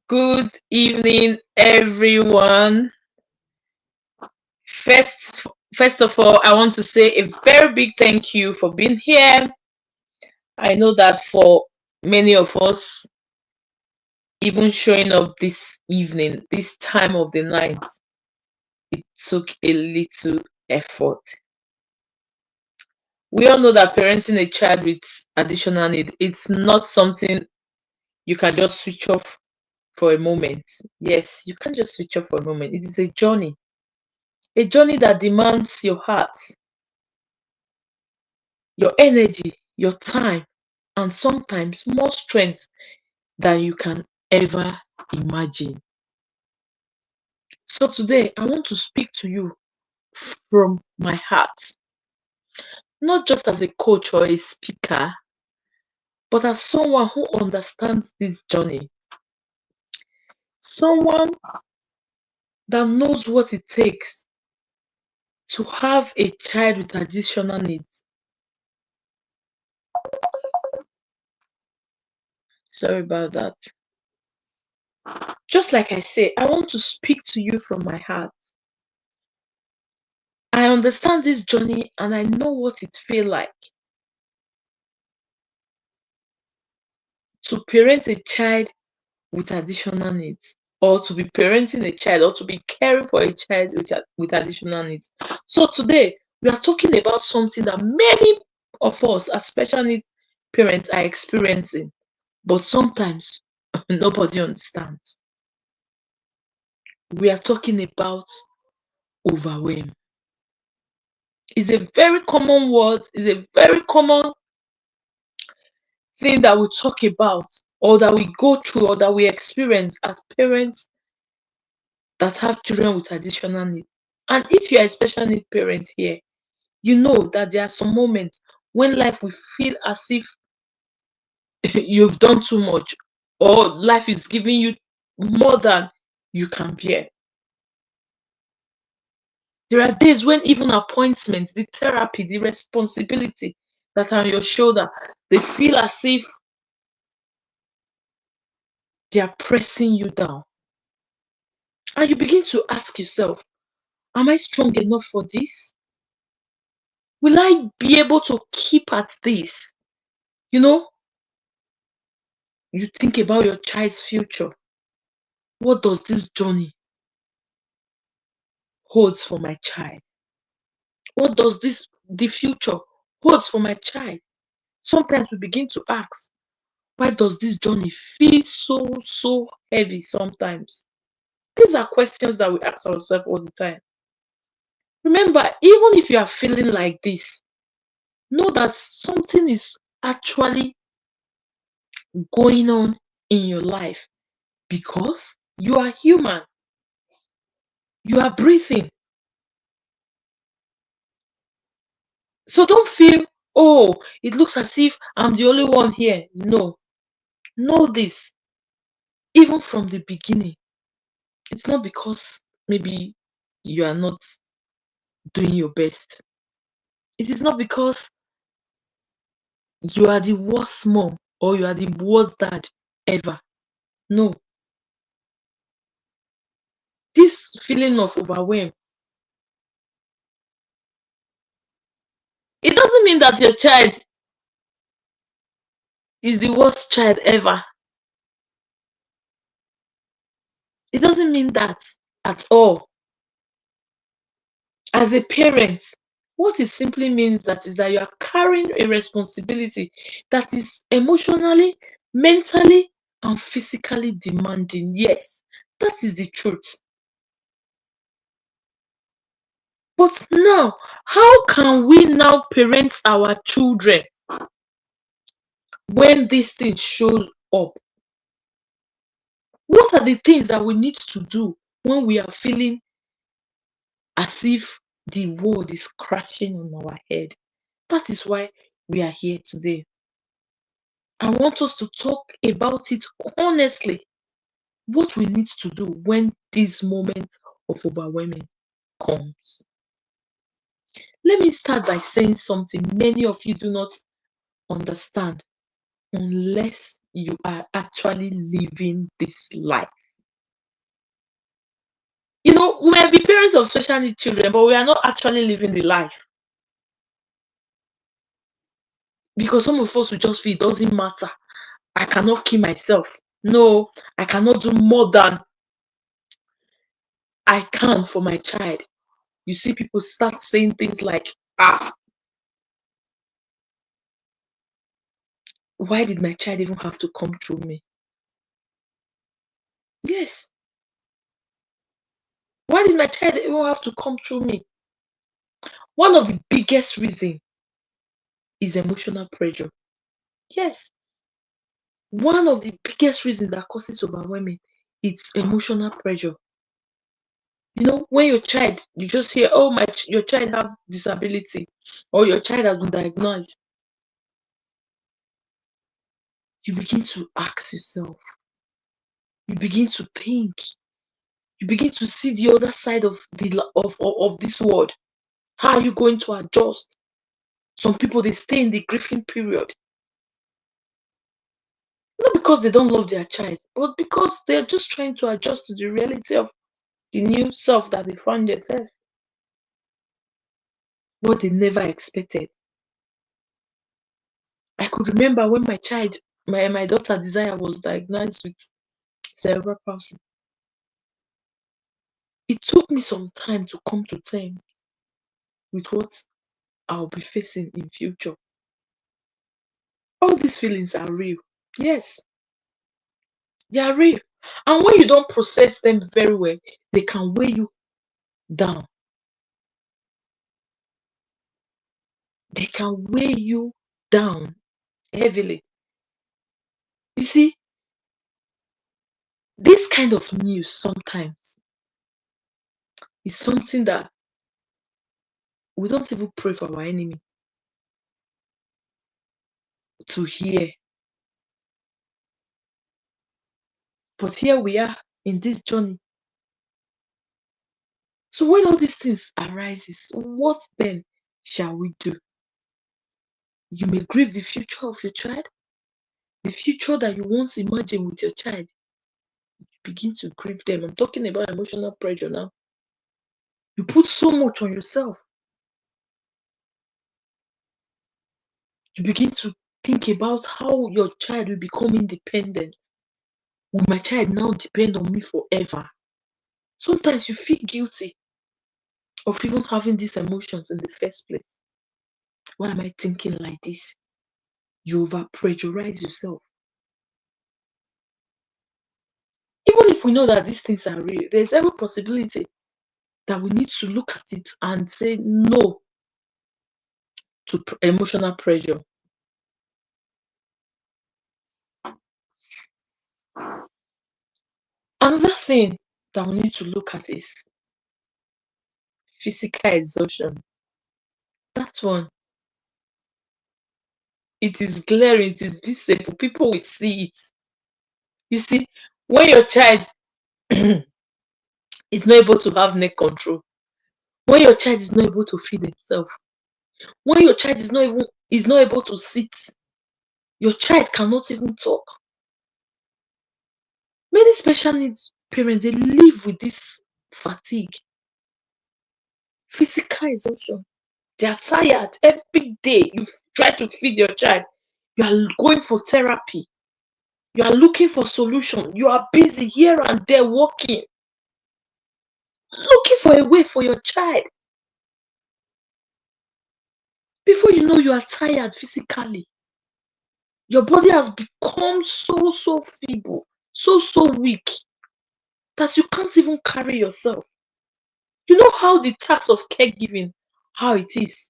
Good evening, everyone. First, first of all, I want to say a very big thank you for being here. I know that for many of us, even showing up this evening, this time of the night, it took a little effort. We all know that parenting a child with additional need, it's not something you can just switch off for a moment. Yes, you can't just switch off for a moment. It is a journey that demands your heart, your energy, your time, and sometimes more strength than you can ever imagine. So today, I want to speak to you from my heart, not just as a coach or a speaker, but as someone who understands this journey, someone that knows what it takes to have a child with additional needs. Sorry about that. Just like I say, I want to speak to you from my heart. I understand this journey and I know what it feels like to parent a child with additional needs, or to be parenting a child, or to be caring for a child with additional needs. So today, we are talking about something that many of us as special needs parents are experiencing, but sometimes nobody understands. We are talking about overwhelm. It's a very common word, it's a very common thing that we talk about, or that we go through, or that we experience as parents that have children with additional needs. And if you're a special need parent here, you know that there are some moments when life will feel as if you've done too much, or life is giving you more than you can bear. There are days when even appointments, the therapy, the responsibility that are on your shoulder, they feel as if they are pressing you down. And you begin to ask yourself, am I strong enough for this? Will I be able to keep at this? You know, you think about your child's future. What does this journey holds for my child? What does the future holds for my child? Sometimes we begin to ask, why does this journey feel so heavy sometimes? These are questions that we ask ourselves all the time. Remember, even if you are feeling like this, know that something is actually going on in your life, because you are human. You are breathing. So don't feel, oh, it looks as if I'm the only one here. No. Know this, even from the beginning. It's not because maybe you are not doing your best. It is not because you are the worst mom or you are the worst dad ever. No. This feeling of overwhelm, it doesn't mean that your child is the worst child ever. It doesn't mean that at all. As a parent, what it simply means that is that you are carrying a responsibility that is emotionally, mentally, and physically demanding. Yes, that is the truth. But now, how can we now parent our children when these things show up? What are the things that we need to do when we are feeling as if the world is crashing on our head? That is why we are here today. I want us to talk about it honestly. What we need to do when this moment of overwhelming comes. Let me start by saying something many of you do not understand unless you are actually living this life. We might be parents of special needs children, but we are not actually living the life. Because some of us will just feel it doesn't matter. I cannot kill myself. No, I cannot do more than I can for my child. You see people start saying things like, why did my child even have to come through me? Yes. Why did my child even have to come through me? One of the biggest reasons is emotional pressure. Yes. One of the biggest reasons that causes overwhelming, it's emotional pressure. When you just hear, oh, your child have disability, or your child has been diagnosed, you begin to ask yourself, you begin to think, you begin to see the other side of this world. How are you going to adjust? Some people, they stay in the grieving period, not because they don't love their child, but because they're just trying to adjust to the reality of the new self that they found themselves, what they never expected. I could remember when my daughter Desire was diagnosed with cerebral palsy. It took me some time to come to terms with what I'll be facing in future. All these feelings are real. Yes, they are real. And when you don't process them very well, they can weigh you down. They can weigh you down heavily. You see, this kind of news sometimes is something that we don't even pray for our enemy to hear. But here we are in this journey. So when all these things arises, what then shall we do? You may grieve the future of your child, the future that you once imagined with your child. You begin to grieve them. I'm talking about emotional pressure now. You put so much on yourself. You begin to think about how your child will become independent. Will my child now depend on me forever? Sometimes you feel guilty of even having these emotions in the first place. Why am I thinking like this? You over pressurize yourself. Even if we know that these things are real, there's every possibility that we need to look at it and say no to emotional pressure. Another thing that we need to look at is physical exhaustion. That one, it is glaring, it is visible. People will see it. You see, when your child is not able to have neck control, when your child is not able to feed himself, when your child is not able to sit, your child cannot even talk. Many special needs parents, they live with this fatigue, physical exhaustion. They are tired every day. You try to feed your child. You are going for therapy. You are looking for solution. You are busy here and there working, looking for a way for your child. Before you know, you are tired physically. Your body has become so feeble, so weak that you can't even carry yourself. You know how the task of caregiving, how it is.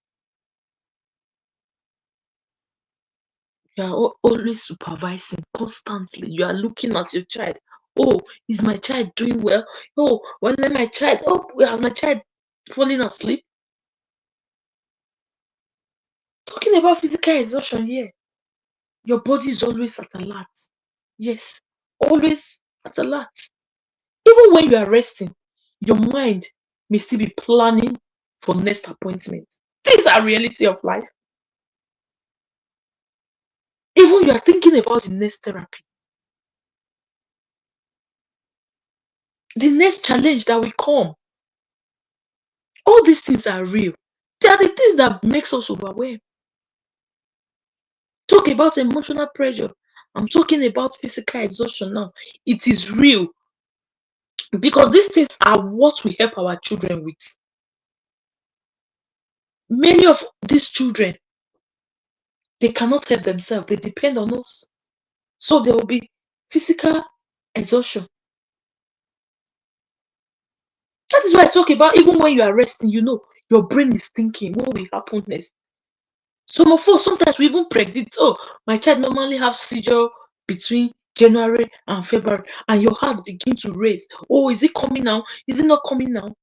You are always supervising constantly. You are looking at your child. Oh, is my child doing well? Oh, let my child. Oh, has my child falling asleep? Talking about physical exhaustion here. Your body is always at alert. Yes, always at alert. Even when you are resting, your mind may still be planning for next appointment. These are reality of life. Even you are thinking about the next therapy. the next challenge that will come. All these things are real. They are the things that makes us overwhelmed. Talk about emotional pressure. I'm talking about physical exhaustion now. It is real because these things are what we help our children with. Many of these children, they cannot help themselves. They depend on us. So there will be physical exhaustion. That is why I talk about even when you are resting, your brain is thinking, what will happen next? Some of us, sometimes we even predict, oh, my child normally have seizure between January and February, and your heart begin to race. Oh, is it coming now? Is it not coming now?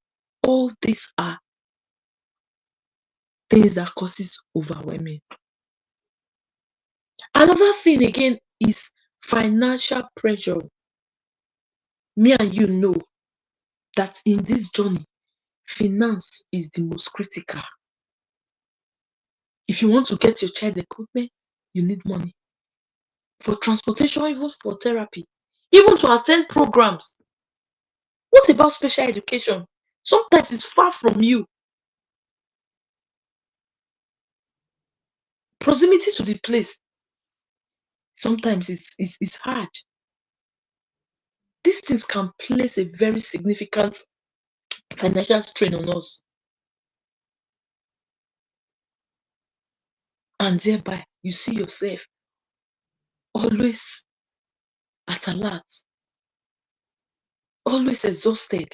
All these are things that causes overwhelming. Another thing again is financial pressure. Me and you know that in this journey, finance is the most critical. If you want to get your child equipment, you need money. For transportation, even for therapy, even to attend programs. What about special education? Sometimes it's far from you. Proximity to the place, sometimes it's hard. These things can place a very significant financial strain on us. And thereby, you see yourself always at alert, always exhausted.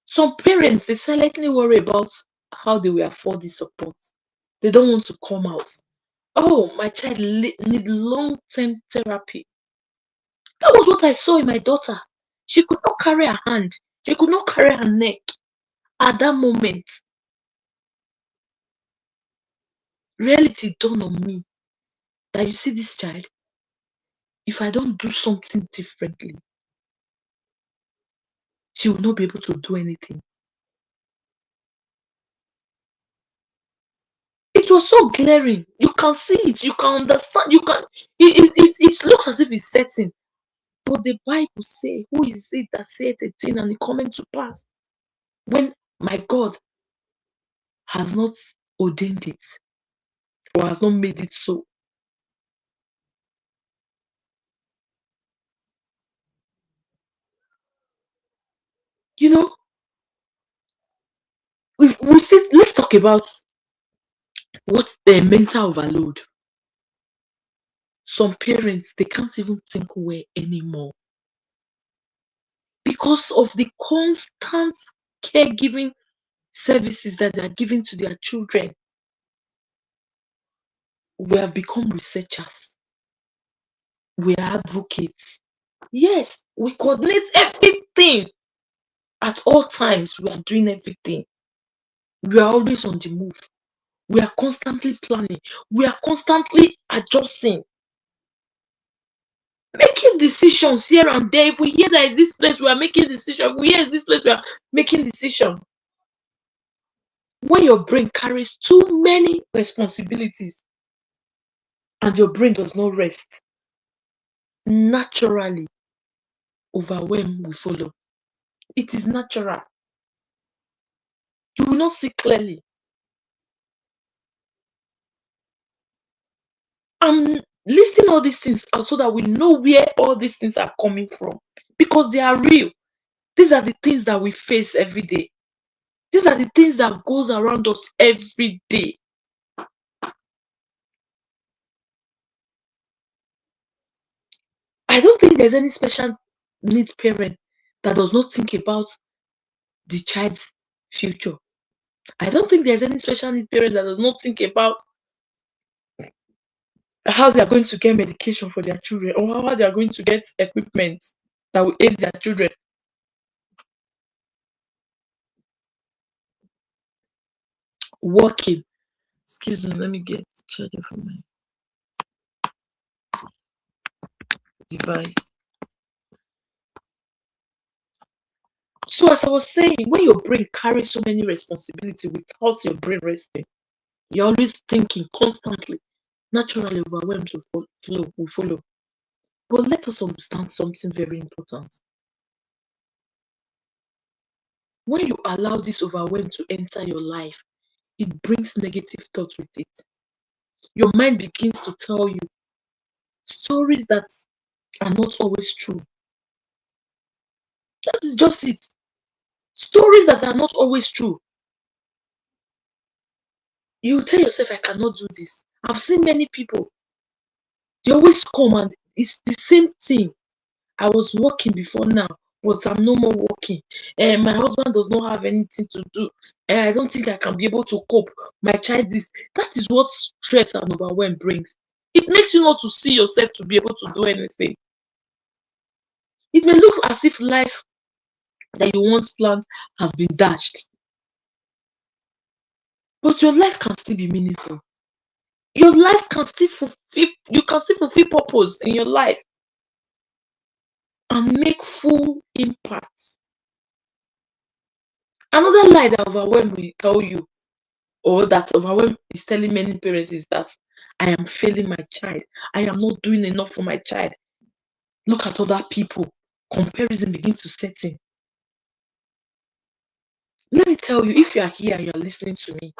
Some parents, they silently worry about how they will afford the support. They don't want to come out. Oh, my child need long-term therapy. That was what I saw in my daughter. She could not carry her hand. She could not carry her neck at that moment. Reality dawned on me that you see this child, if I don't do something differently, she will not be able to do anything. It was so glaring. You can see it. You can understand. You can. It looks as if it's certain. But the Bible say, "Who is it that saith a thing and it coming to pass when my God has not ordained it or has not made it so?" You know, we still let's talk about what's the mental overload. Some parents they can't even think well anymore because of the constant caregiving services that they are giving to their children. We have become researchers. We are advocates. Yes, we coordinate everything at all times. We are doing everything. We are always on the move. We are constantly planning. We are constantly adjusting, making decisions here and there. If we hear that is this place, we are making decisions. If we hear is this place, we are making decisions. When your brain carries too many responsibilities and your brain does not rest, naturally overwhelm will follow. It is natural. You will not see clearly. I'm listing all these things out so that we know where all these things are coming from because they are real. These are the things that we face every day. These are the things that goes around us every day. I don't think there's any special needs parent that does not think about the child's future. I don't think there's any special need parent that does not think about how they are going to get medication for their children or how they are going to get equipment that will aid their children. Working. Excuse me, let me get charger for my device. So as I was saying, when your brain carries so many responsibility without your brain resting, you're always thinking constantly. Naturally, overwhelmed will follow. But let us understand something very important. When you allow this overwhelm to enter your life, it brings negative thoughts with it. Your mind begins to tell you stories that are not always true. That is just it. Stories that are not always true. You tell yourself, I cannot do this. I've seen many people, they always come and it's the same thing. I was working before now, but I'm no more working. And my husband does not have anything to do. And I don't think I can be able to cope. My child is that is what stress and overwhelm brings. It makes you not to see yourself to be able to do anything. It may look as if life that you once planned has been dashed. But your life can still be meaningful. Your life can still fulfill, you can still fulfill purpose in your life and make full impact. Another lie that overwhelm will tell you, or that overwhelm is telling many parents, is that I am failing my child. I am not doing enough for my child. Look at other people. Comparison begins to set in. Let me tell you, if you are here and you are listening to me,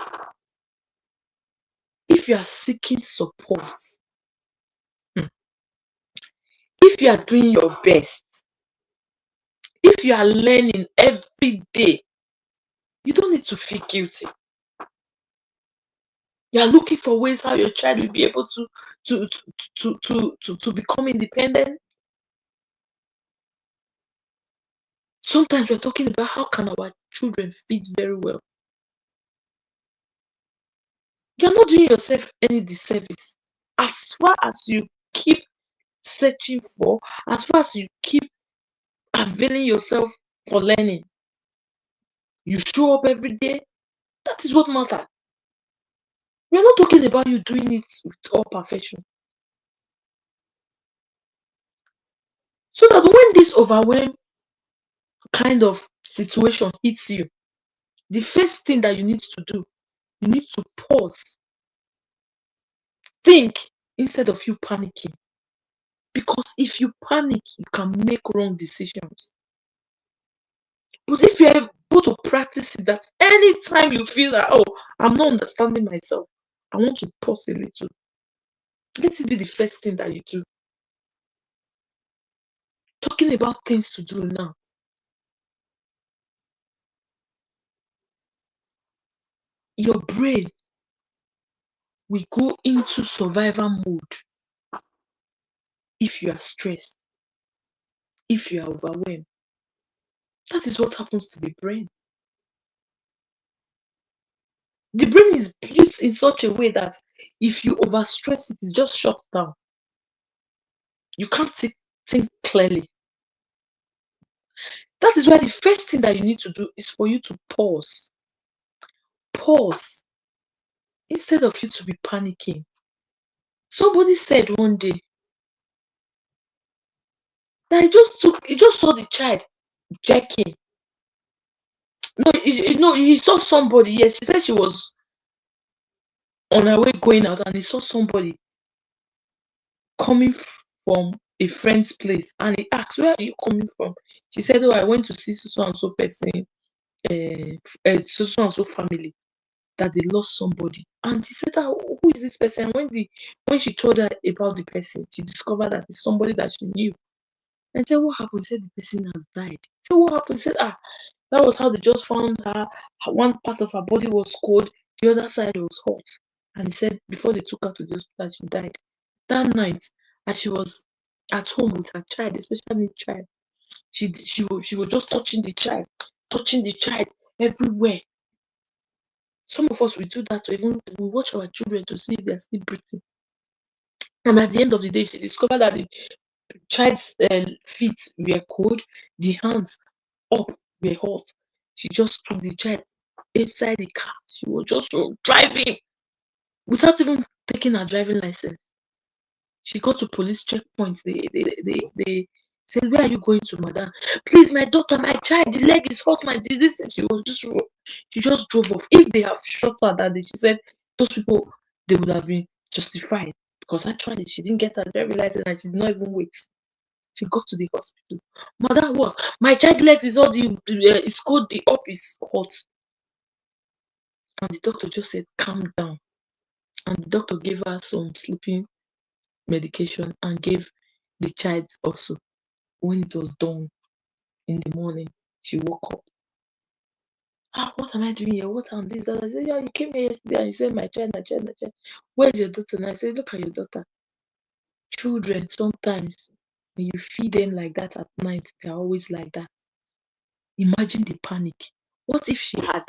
if you are seeking support, if you are doing your best, if you are learning every day, you don't need to feel guilty. You are looking for ways how your child will be able to become independent. Sometimes we're talking about how can our children feed very well. You're not doing yourself any disservice. As far as you keep searching for, as far as you keep availing yourself for learning, you show up every day. That is what matters. We're not talking about you doing it with all perfection. So that when this overwhelm kind of situation hits you, the first thing that you need to do, you need to pause, think instead of you panicking. Because if you panic, you can make wrong decisions. But if you're able to practice it, that anytime you feel that, oh, I'm not understanding myself, I want to pause a little. Let it be the first thing that you do. Talking about things to do now. Your brain will go into survival mode if you are stressed, if you are overwhelmed. That is what happens to the brain. The brain is built in such a way that if you overstress it, it just shuts down. You can't think clearly. That is why the first thing that you need to do is for you to pause. Pause instead of you to be panicking. Somebody said one day that he just saw the child jerking. No, he saw somebody. Yes, she said she was on her way going out and he saw somebody coming from a friend's place and he asked, where are you coming from? She said, oh, I went to see so and so person, so and so family, that they lost somebody. And he said, oh, who is this person? When she told her about the person, she discovered that it's somebody that she knew. And said, what happened? He said, the person has died. So what happened? He said, that was how they just found her. One part of her body was cold, the other side was hot. And he said, before they took her to the hospital, she died. That night, as she was at home with her child, especially child, she was just touching the child everywhere. Some of us, we do that to even we watch our children to see if they're still breathing. And at the end of the day, she discovered that the child's feet were cold, the hands up were hot. She just took the child inside the car. She was just driving without even taking her driving license. She got to police checkpoints. They said, where are you going to, madam? Please, my daughter, my child, the leg is hot, my disease. She just drove off. If they have shot her that day, she said those people, they would have been justified because actually she didn't get her driving license and she did not even wait. She got to the hospital. Mother, what? My child legs is all it's cold, the up is hot. And the doctor just said, calm down. And the doctor gave her some sleeping medication and gave the child also. When it was done in the morning, she woke up. What am I doing here? What am this? That? I said, yeah, you came here yesterday and you said, my child, my child, my child. Where's your daughter? And I said, look at your daughter. Children, sometimes, when you feed them like that at night, they're always like that. Imagine the panic. What if she had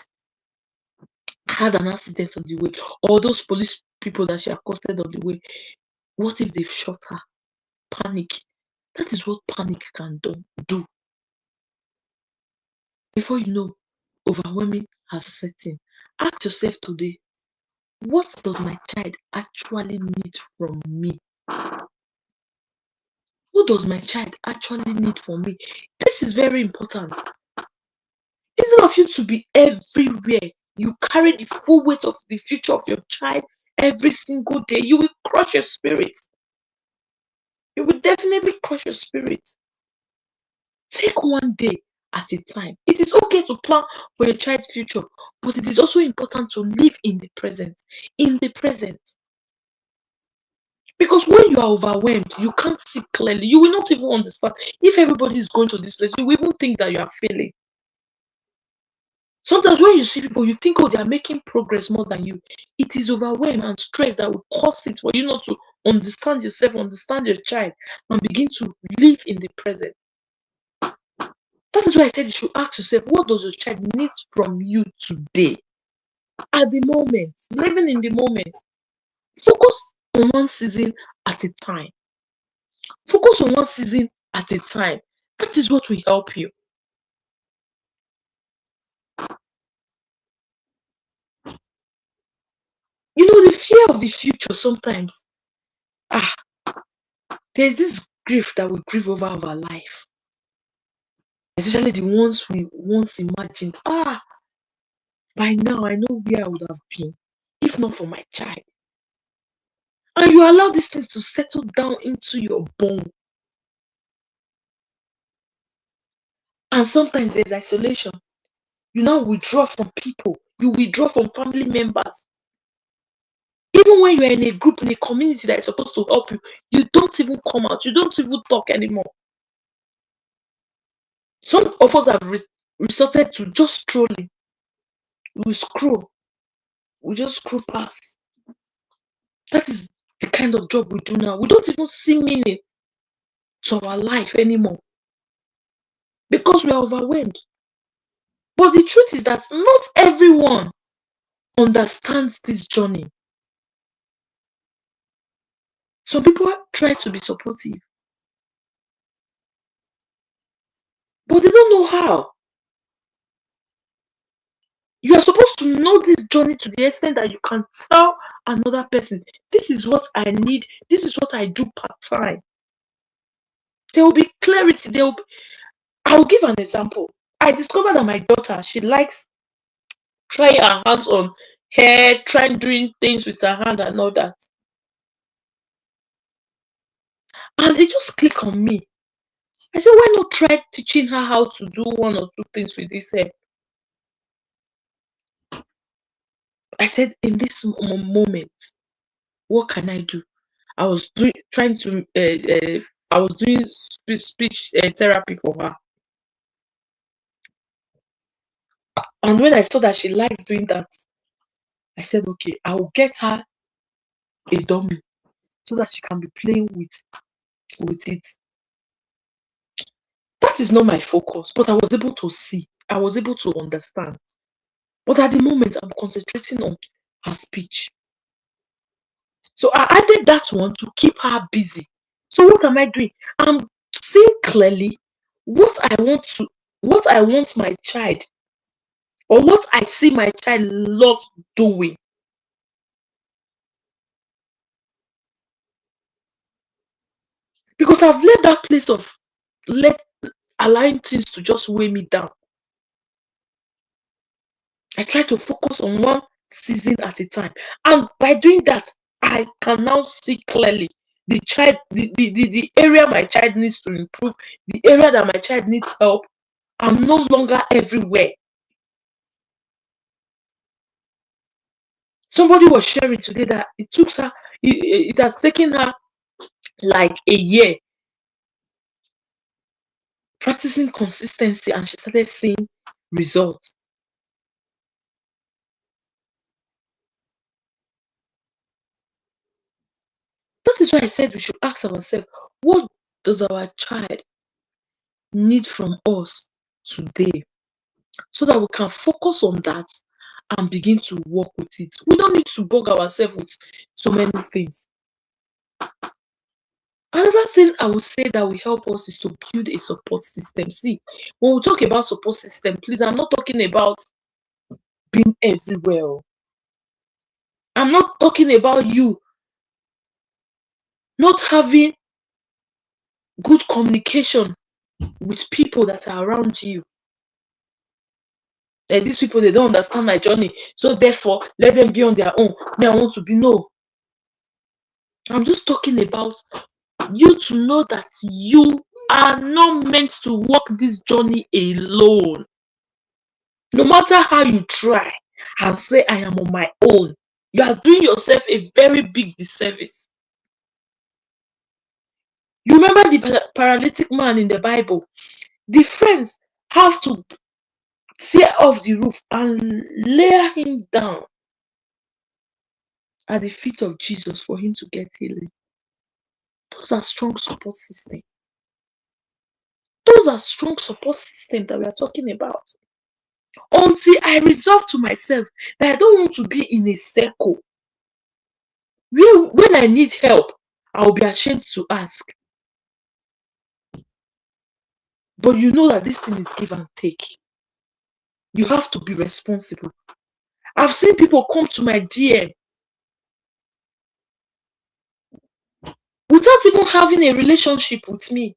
an accident on the way? Or those police people that she accosted on the way, what if they've shot her? Panic. That is what panic can do. Before you know, overwhelming has set in. Ask yourself today, what does my child actually need from me? What does my child actually need from me? This is very important. Instead of you to be everywhere, you carry the full weight of the future of your child every single day, you will crush your spirit. You will definitely crush your spirit. Take one day at a time. It is okay to plan for your child's future, but it is also important to live in the present. In the present. Because when you are overwhelmed, you can't see clearly. You will not even understand. If everybody is going to this place, you will even think that you are failing. Sometimes when you see people, you think, oh, they are making progress more than you. It is overwhelm and stress that will cause it for you not to understand yourself, understand your child, and begin to live in the present. That is why I said you should ask yourself, what does your child need from you today? At the moment, living in the moment. Focus on one season at a time. Focus on one season at a time. That is what will help you. You know, the fear of the future sometimes, there's this grief that we grieve over our life. Especially the ones we once imagined. By now I know where I would have been if not for my child. And you allow these things to settle down into your bone. And sometimes there's isolation. You now withdraw from people. You withdraw from family members. Even when you're in a group, in a community that is supposed to help you, you don't even come out. You don't even talk anymore. Some of us have resorted to just strolling. We scroll. We just scroll past. That is the kind of job we do now. We don't even see meaning to our life anymore because we are overwhelmed. But the truth is that not everyone understands this journey. Some people try to be supportive, but they don't know how. You are supposed to know this journey to the extent that you can tell another person, this is what I need, this is what I do part-time. There will be clarity. I will give an example. I discovered that my daughter, she likes trying her hands on hair, trying doing things with her hand and all that. And it just clicked on me. I said, why not try teaching her how to do one or two things with this hair? I said, in this moment, what can I do? I was trying to, I was doing speech therapy for her. And when I saw that she likes doing that, I said, okay, I will get her a dummy so that she can be playing with it. That is not my focus, but I was able to see. I was able to understand. But at the moment, I'm concentrating on her speech. So I added that one to keep her busy. So what am I doing? I'm seeing clearly what I want my child, or what I see my child love doing. Because I've left that place of allowing things to just weigh me down. I try to focus on one season at a time. And by doing that, I can now see clearly the area my child needs to improve, the area that my child needs help, I'm no longer everywhere. Somebody was sharing today that it has taken her like a year practicing consistency, and she started seeing results. That is why I said we should ask ourselves, what does our child need from us today? So that we can focus on that and begin to work with it. We don't need to bug ourselves with so many things. Another thing I would say that will help us is to build a support system. See, when we talk about support system, please, I'm not talking about being everywhere. I'm not talking about you not having good communication with people that are around you. And these people, they don't understand my journey, so therefore let them be on their own. Me, I want to be. No, I'm just talking about you to know that you are not meant to walk this journey alone. No matter how you try and say I am on my own, you are doing yourself a very big disservice. You remember the paralytic man in the Bible? The friends have to tear off the roof and lay him down at the feet of Jesus for him to get healing. Those are strong support systems. Those are strong support systems that we are talking about. Until I resolve to myself that I don't want to be in a circle where when I need help, I'll be ashamed to ask. But you know that this thing is give and take. You have to be responsible. I've seen people come to my DM without even having a relationship with me.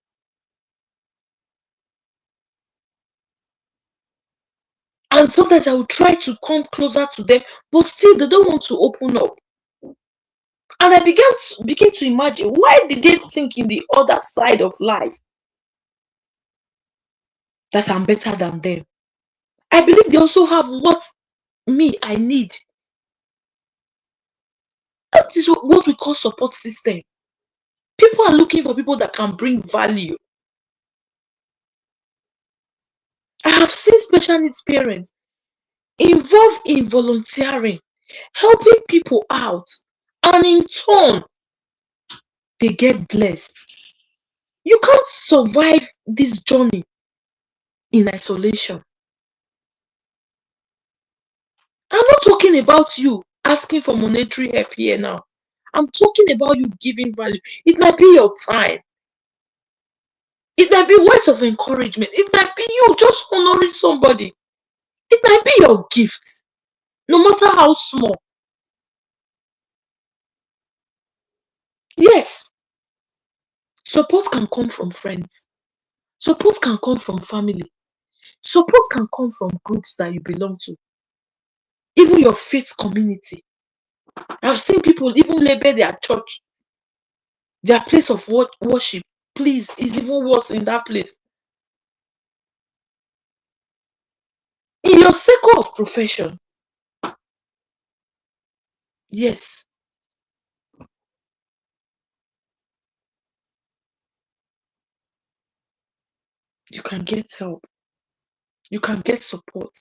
And sometimes I will try to come closer to them, but still they don't want to open up. And I begin to imagine, why did they think in the other side of life that I'm better than them? I believe they also have what I need. That is what we call support system. People are looking for people that can bring value. I have seen special needs parents involved in volunteering, helping people out, and in turn, they get blessed. You can't survive this journey in isolation. I'm not talking about you asking for monetary help here now. I'm talking about you giving value. It might be your time. It might be words of encouragement. It might be you just honoring somebody. It might be your gift, no matter how small. Yes, support can come from friends. Support can come from family. Support can come from groups that you belong to. Even your faith community. I've seen people even label their church, their place of worship. Please, is even worse in that place. In your circle of profession, yes, you can get help. You can get support.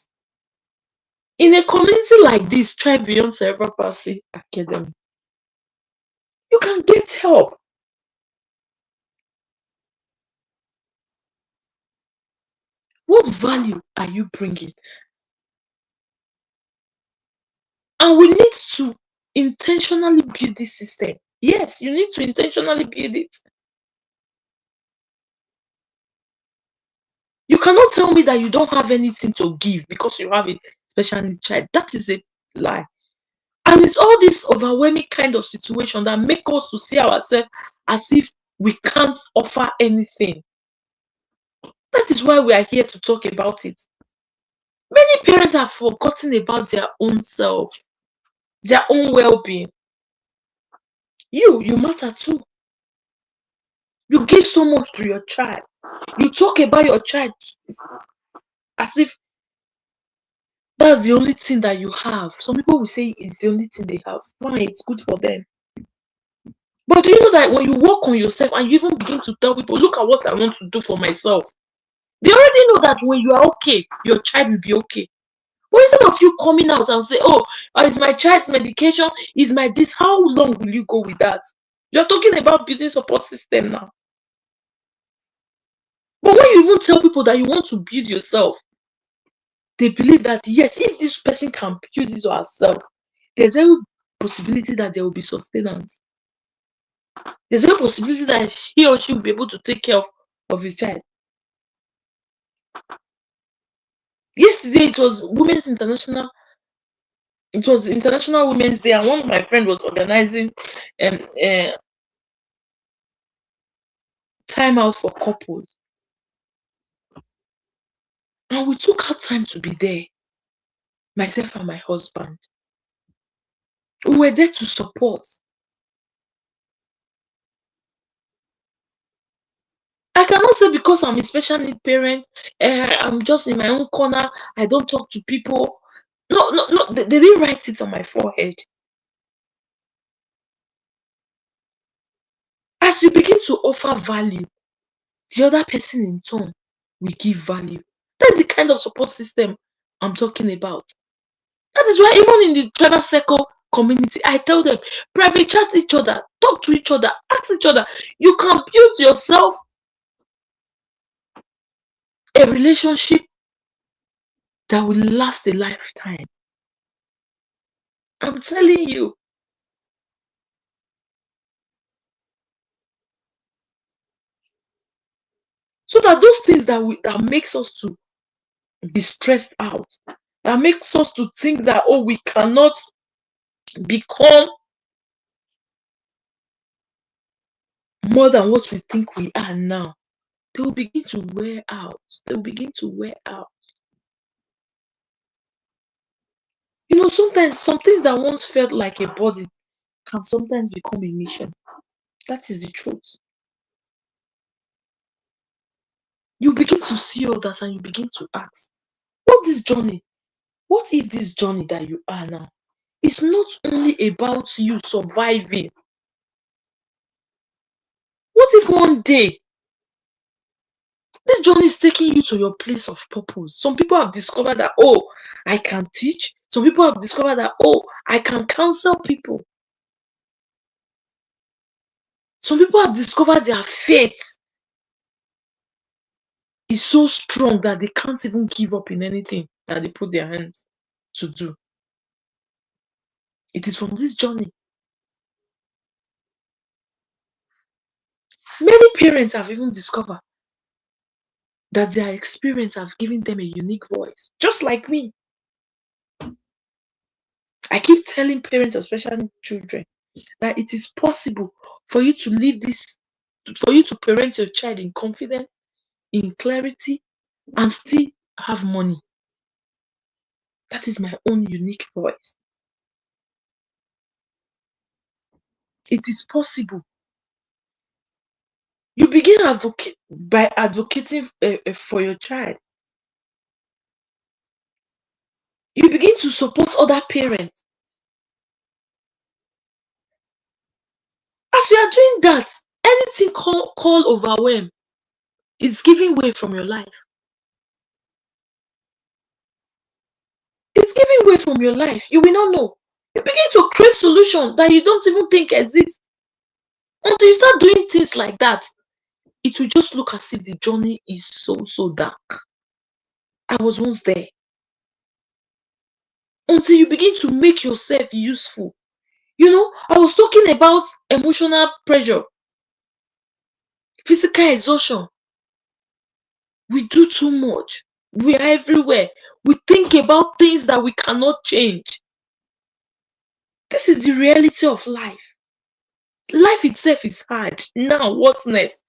In a community like this, try Beyond Cerebral Palsy Academy. You can get help. What value are you bringing? And we need to intentionally build this system. Yes, you need to intentionally build it. You cannot tell me that you don't have anything to give because you have a special needs child. That is a lie. And it's all this overwhelming kind of situation that make us to see ourselves as if we can't offer anything. That is why we are here to talk about it. Many parents have forgotten about their own self, their own well-being. You matter too. You give so much to your child. You talk about your child as if that's the only thing that you have. Some people will say it's the only thing they have. Fine, it's good for them. But do you know that when you work on yourself and you even begin to tell people, look at what I want to do for myself, they already know that when you are okay, your child will be okay. But instead of you coming out and say, oh, it's my child's medication, is my this, how long will you go with that? You're talking about building support system now. But when you even tell people that you want to build yourself, they believe that, yes, if this person can build this herself, there's a possibility that there will be sustenance. There's a possibility that he or she will be able to take care of his child. Yesterday, it was International Women's Day, and one of my friends was organizing time out for couples. And we took our time to be there, myself and my husband. We were there to support. I cannot say because I'm a special need parent, I'm just in my own corner, I don't talk to people. No, they didn't write it on my forehead. As you begin to offer value, the other person in turn will give value. That's the kind of support system I'm talking about. That is why even in the travel circle community, I tell them, private chat each other, talk to each other, ask each other. You can build yourself a relationship that will last a lifetime. I'm telling you. So that those things that makes us to be stressed out, that makes us to think that, oh, we cannot become more than what we think we are now, they will begin to wear out. They will begin to wear out. You know, sometimes some things that once felt like a body can sometimes become a mission. That is the truth. You begin to see others and you begin to ask, what if this journey that you are now is not only about you surviving? What if one day this journey is taking you to your place of purpose? Some people have discovered that, oh, I can teach. Some people have discovered that, oh, I can counsel people. Some people have discovered their faith is so strong that they can't even give up in anything that they put their hands to do. It is from this journey. Many parents have even discovered that their experience have given them a unique voice, just like me. I keep telling parents, especially children, that it is possible for you to live this, for you to parent your child in confidence, in clarity, and still have money. That is my own unique voice. It is possible. You begin by advocating for your child. You begin to support other parents. As you are doing that, anything called overwhelm, it's giving way from your life. It's giving way from your life. You will not know. You begin to create solutions that you don't even think exist. Until you start doing things like that, it will just look as if the journey is so dark. I was once there. Until you begin to make yourself useful. You know, I was talking about emotional pressure, physical exhaustion. We do too much. We are everywhere. We think about things that we cannot change. This is the reality of life. Life itself is hard. Now, what's next?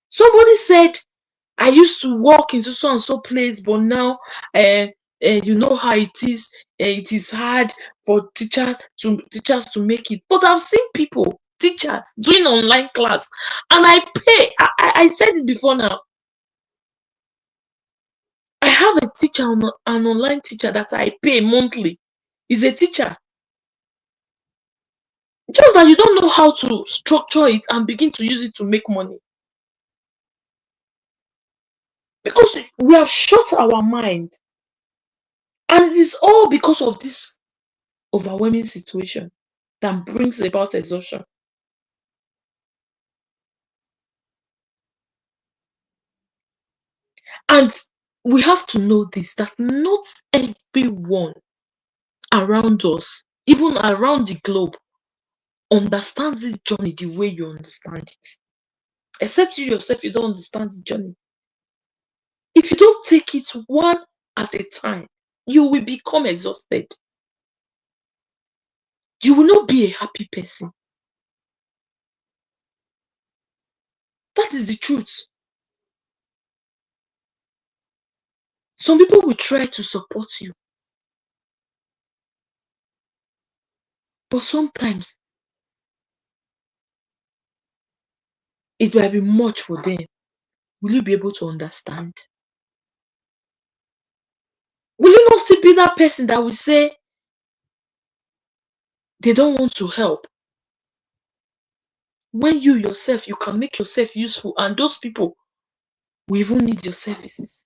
Somebody said, I used to walk into so and so place, but now, you know how it is. It is hard for teachers to make it. But I've seen people teachers doing online class, and I pay. I said it before now. I have a teacher, an online teacher that I pay monthly. He's a teacher. Just that you don't know how to structure it and begin to use it to make money. Because we have shut our mind. And it is all because of this overwhelming situation that brings about exhaustion. And we have to know this, that not everyone around us, even around the globe, understands this journey the way you understand it. Except you yourself, you don't understand the journey. If you don't take it one at a time, you will become exhausted. You will not be a happy person. That is the truth. Some people will try to support you, but sometimes it might be much for them. Will you be able to understand? Will you not still be that person that will say they don't want to help? When you yourself, you can make yourself useful, and those people will even need your services.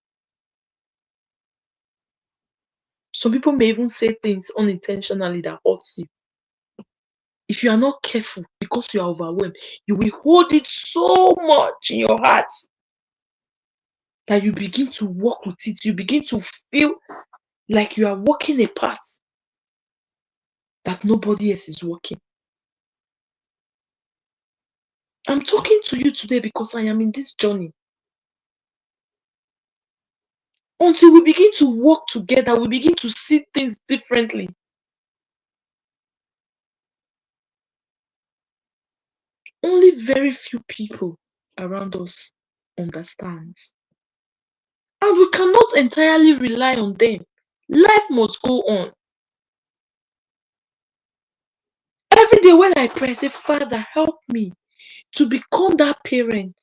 Some people may even say things unintentionally that hurts you. If you are not careful, because you are overwhelmed, you will hold it so much in your heart that you begin to walk with it. You begin to feel like you are walking a path that nobody else is walking. I'm talking to you today because I am in this journey. Until we begin to work together, we begin to see things differently. Only very few people around us understand. And we cannot entirely rely on them. Life must go on. Every day when I pray, I say, Father, help me to become that parent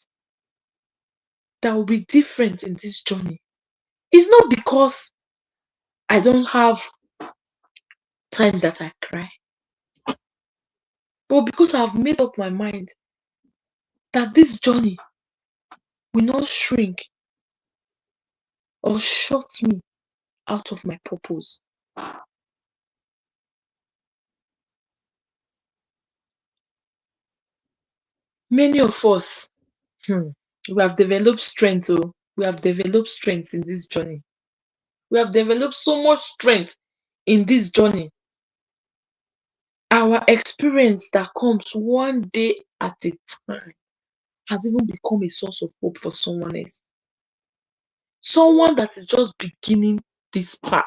that will be different in this journey. It's not because I don't have times that I cry, but because I've made up my mind that this journey will not shrink or shut me out of my purpose. Many of us, we have developed strength. Oh, we have developed strength in this journey. We have developed so much strength in this journey. Our experience that comes one day at a time has even become a source of hope for someone else. Someone that is just beginning this path.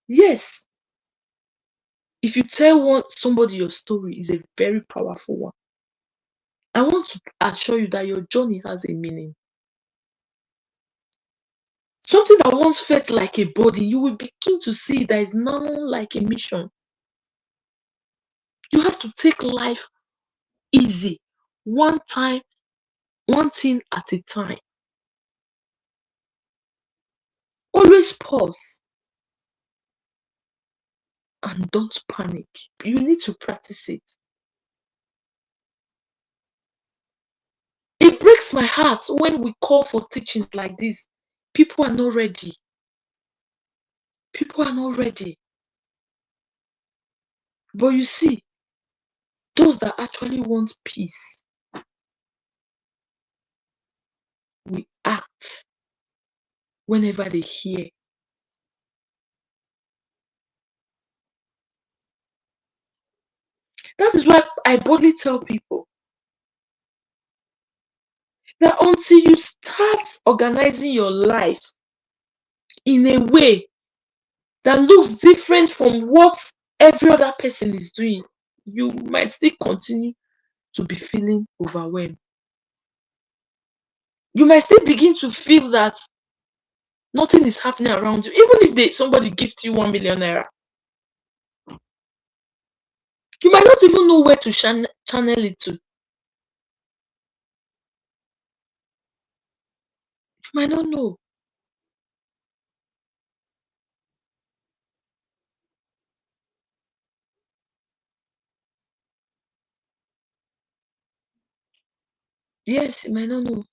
Yes, if you tell somebody your story, is a very powerful one. I want to assure you that your journey has a meaning. Something that once felt like a body, you will begin to see that is nothing like a mission. You have to take life easy, one time, one thing at a time. Always pause and don't panic. You need to practice it. It breaks my heart when we call for teachings like this. People are not ready. People are not ready. But you see, those that actually want peace will act whenever they hear. That is why I boldly tell people that until you start organizing your life in a way that looks different from what every other person is doing, you might still continue to be feeling overwhelmed. You might still begin to feel that nothing is happening around you. Even if somebody gives you 1 million naira, You might not even know where to channel it to. You might not know. Yes, you might not know.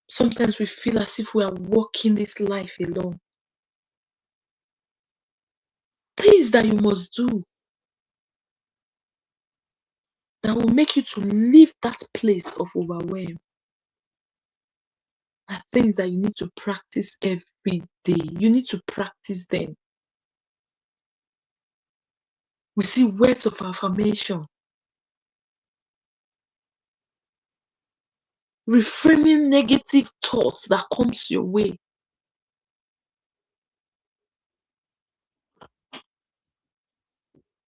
Sometimes we feel as if we are walking this life alone. Things that you must do that will make you to leave that place of overwhelm are things that you need to practice every day. You need to practice them. We see words of affirmation, reframing negative thoughts that comes your way.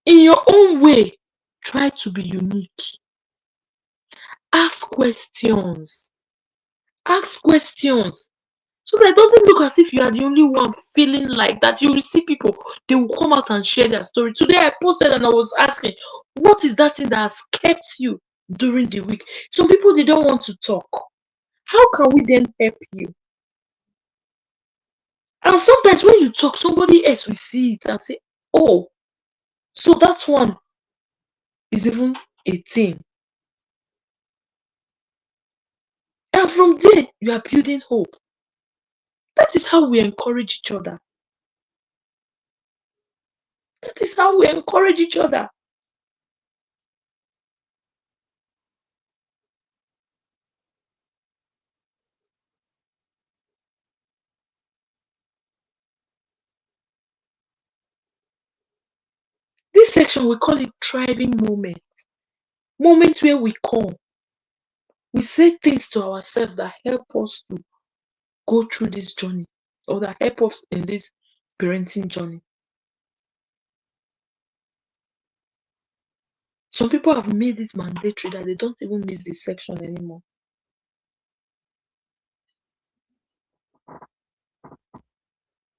In your own way, try to be unique. Ask questions. Ask questions. So that it doesn't look as if you are the only one feeling like that. You will see people, they will come out and share their story. Today I posted and I was asking, what is that thing that has kept you during the week? Some people, they don't want to talk. How can we then help you? And sometimes when you talk, somebody else will see it and say, oh, so that one is even a thing. And from there, you are building hope. That is how we encourage each other. That is how we encourage each other. This section, we call it thriving moment. Moments where we come, we say things to ourselves that help us to go through this journey or that help us in this parenting journey. Some people have made it mandatory that they don't even miss this section anymore.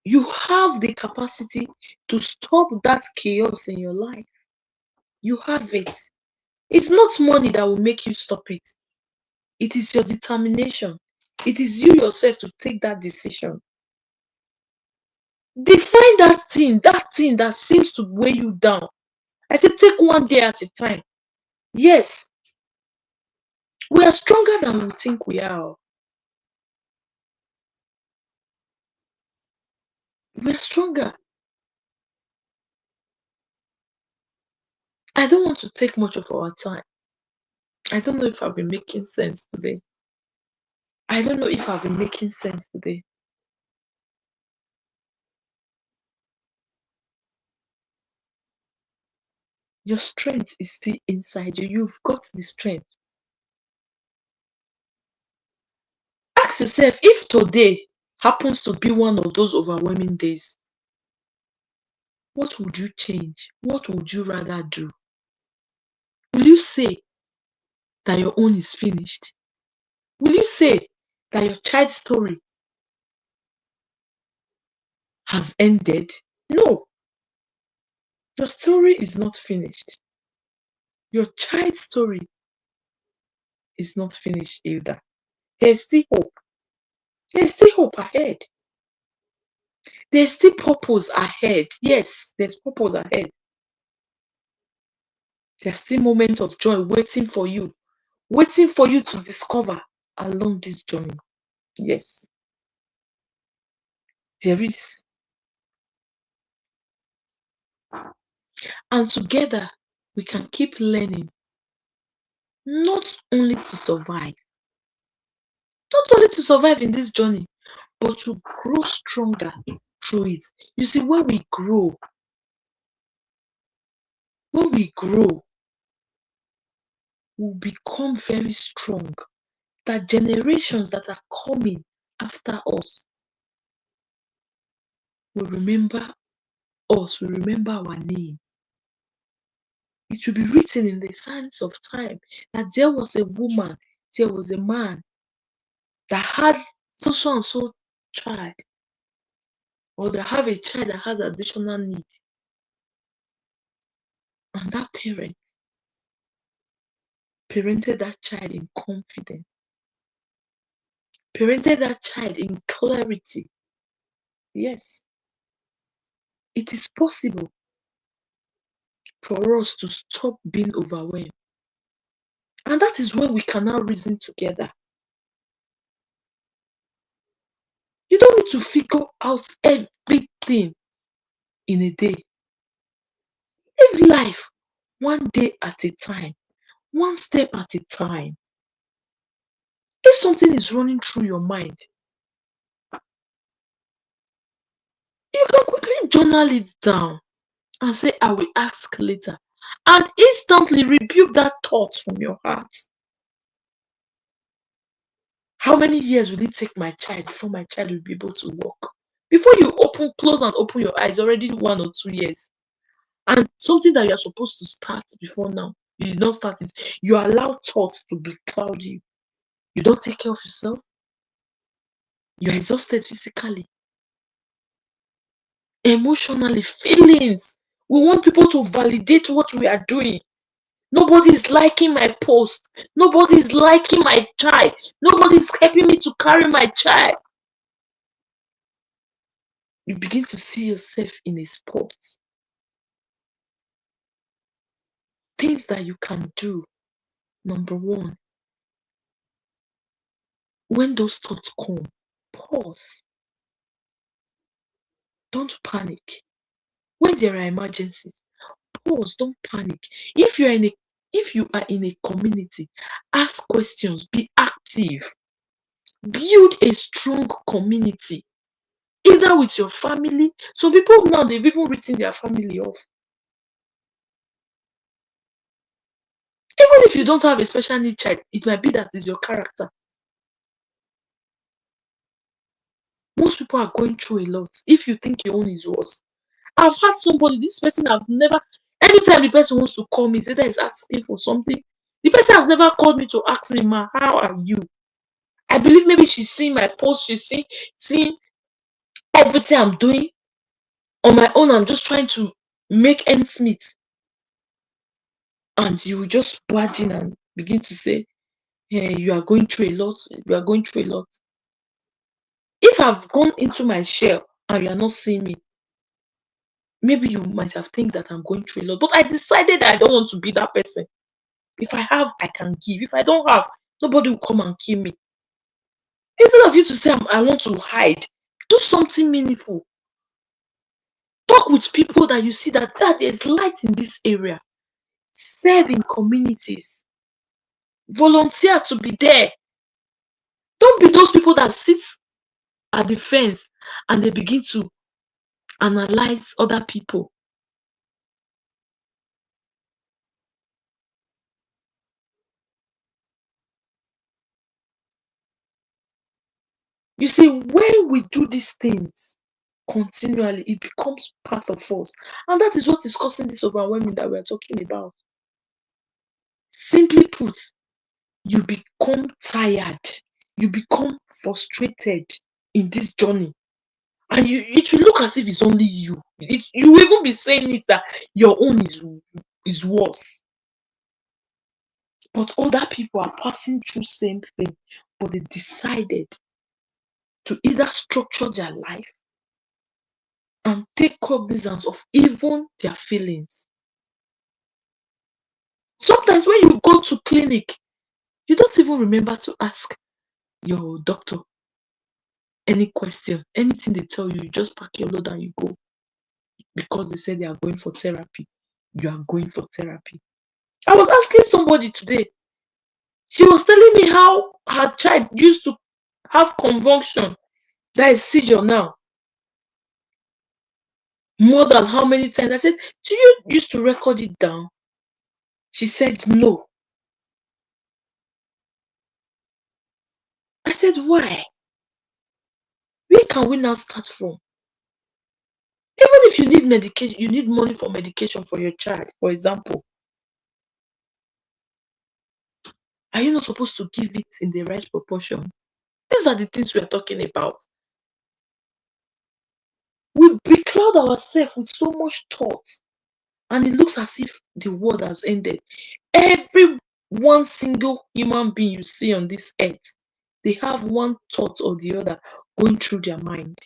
You have the capacity to stop that chaos in your life. You have it. It's not money that will make you stop it. It is your determination. It is you yourself to take that decision. Define that thing that seems to weigh you down. I said, take one day at a time. Yes, we are stronger than we think we are. We are stronger. I don't want to take much of our time. I don't know if I've been making sense today. I don't know if I've been making sense today. Your strength is still inside you. You've got the strength. Ask yourself if today happens to be one of those overwhelming days, what would you change? What would you rather do? Will you say that your own is finished? Will you say that your child's story has ended? No, your story is not finished. Your child's story is not finished either. There's still hope. There's still hope ahead. There's still purpose ahead. Yes, there's purpose ahead. There's still moments of joy waiting for you to discover along this journey. Yes, there is. And together, we can keep learning, not only to survive, not only to survive in this journey, but to grow stronger through it. You see, when we grow, we become very strong. That generations that are coming after us will remember us, will remember our name. It will be written in the sands of time that there was a woman, there was a man that had so and so child, or they have a child that has additional needs. And that parent parented that child in confidence, parented that child in clarity. Yes, it is possible for us to stop being overwhelmed. And that is when we can now reason together. You don't need to figure out everything in a day. Live life one day at a time, one step at a time. If something is running through your mind, you can quickly journal it down and say, I will ask later. And instantly rebuke that thought from your heart. How many years will it take my child before my child will be able to walk? Before you close and open your eyes, already 1 or 2 years. And something that you are supposed to start before now, you did not start it. You allow thoughts to be cloudy. You don't take care of yourself. You're exhausted physically, emotionally, feelings. We want people to validate what we are doing. Nobody is liking my post. Nobody is liking my child. Nobody is helping me to carry my child. You begin to see yourself in a spot. Things that you can do. Number one, when those thoughts come, pause. Don't panic. When there are emergencies, pause. Don't panic. If you are in a community, ask questions. Be active. Build a strong community, either with your family. Some people now, they've even written their family off. Even if you don't have a special need child, it might be that is your character. Most people are going through a lot. If you think your own is worse, I've had somebody, this person I've never, anytime the person wants to call me, say that is asking for something, the person has never called me to ask me, ma, how are you? I believe maybe she's seen my post, she's seen everything I'm doing. On my own, I'm just trying to make ends meet. And you just barge in and begin to say, hey, you are going through a lot, you are going through a lot. If I've gone into my shell and you are not seeing me, maybe you might have think that I'm going through a lot. But I decided that I don't want to be that person. If I have, I can give. If I don't have, nobody will come and kill me. Instead of you to say, I want to hide, do something meaningful. Talk with people that you see that there's light in this area. Serve in communities. Volunteer to be there. Don't be those people that sit at the fence and they begin to analyze other people. You see, when we do these things continually, it becomes part of us. And that is what is causing this overwhelming that we're talking about. Simply put, you become tired, you become frustrated in this journey. And it will look as if it's only you. You will even be saying it that your own is worse. But other people are passing through same thing, but they decided to either structure their life and take cognizance of even their feelings. Sometimes when you go to clinic, you don't even remember to ask your doctor any question. Anything they tell you, you just pack your load and you go. Because they said they are going for therapy. You are going for therapy. I was asking somebody today. She was telling me how her child used to have convulsion. That is seizure now. More than how many times? I said, do you used to record it down? She said, no. I said, why? Where can we now start from? Even if you need medication, you need money for medication for your child, for example. Are you not supposed to give it in the right proportion? These are the things we are talking about. We becloud ourselves with so much thought. and it looks as if the world has ended. Every one single human being you see on this earth, they have one thought or the other going through their mind.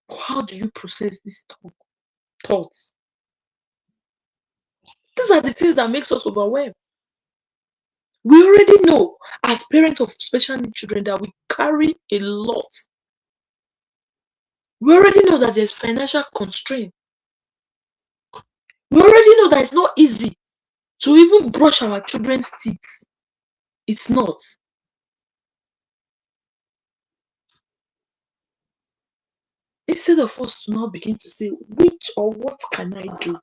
How do you process these thoughts? These are the things that makes us overwhelmed. We already know as parents of special needs children that we carry a lot. We already know that there's financial constraint. We already know that it's not easy to even brush our children's teeth. It's not. Instead of us to now begin to say, which or what can I do?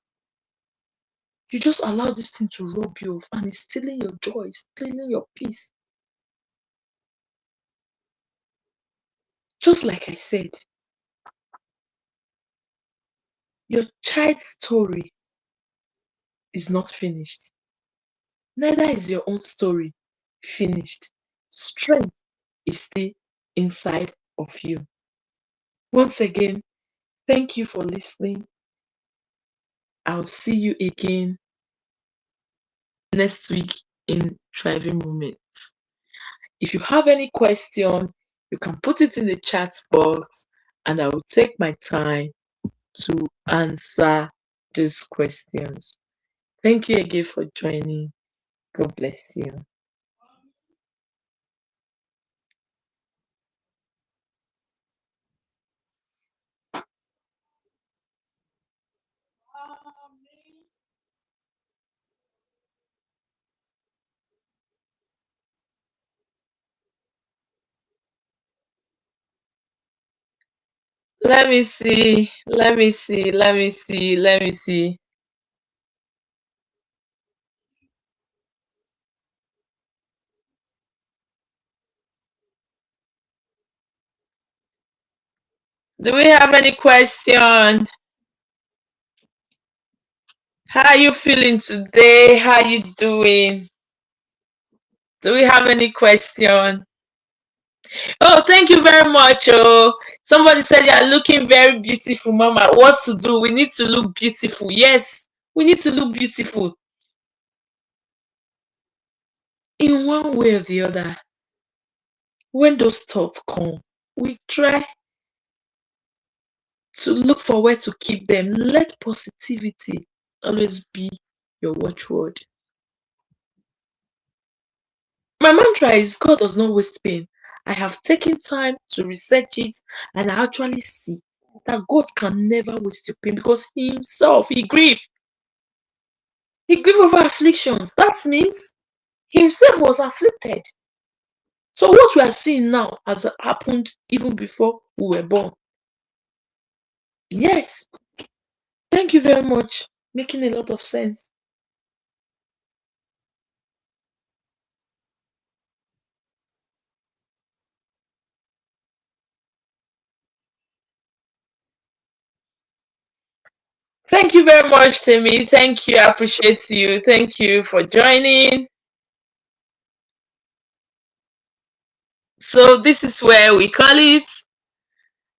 You just allow this thing to rob you off, and it's stealing your joy, it's stealing your peace. Just like I said, your child's story is not finished. Neither is your own story finished. Strength is still inside of you. Once again, thank you for listening. I'll see you again next week in Thriving Moments. If you have any question, you can put it in the chat box and I will take my time to answer these questions. Thank you again for joining. God bless you. Let me see. Let me see. Let me see. Let me see. Do we have any question? How are you feeling today? How are you doing? Do we have any question? Oh, thank you very much. Oh, somebody said you're looking very beautiful, Mama. What to do? We need to look beautiful. Yes, we need to look beautiful. In one way or the other, when those thoughts come, we try to look for where to keep them. Let positivity always be your watchword. My mantra is God does not waste pain. I have taken time to research it and I actually see that God can never waste your pain because He Himself, He grieved. He grieved over afflictions. That means He Himself was afflicted. So what we are seeing now has happened even before we were born. Yes. Thank you very much. Making a lot of sense. Thank you very much, Timmy. Thank you. I appreciate you. Thank you for joining. So this is where we call it.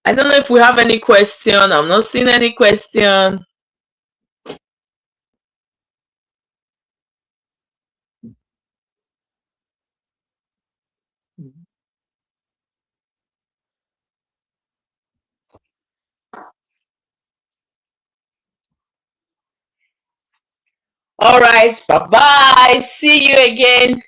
I don't know if we have any question. I'm not seeing any question. All right. Bye-bye. See you again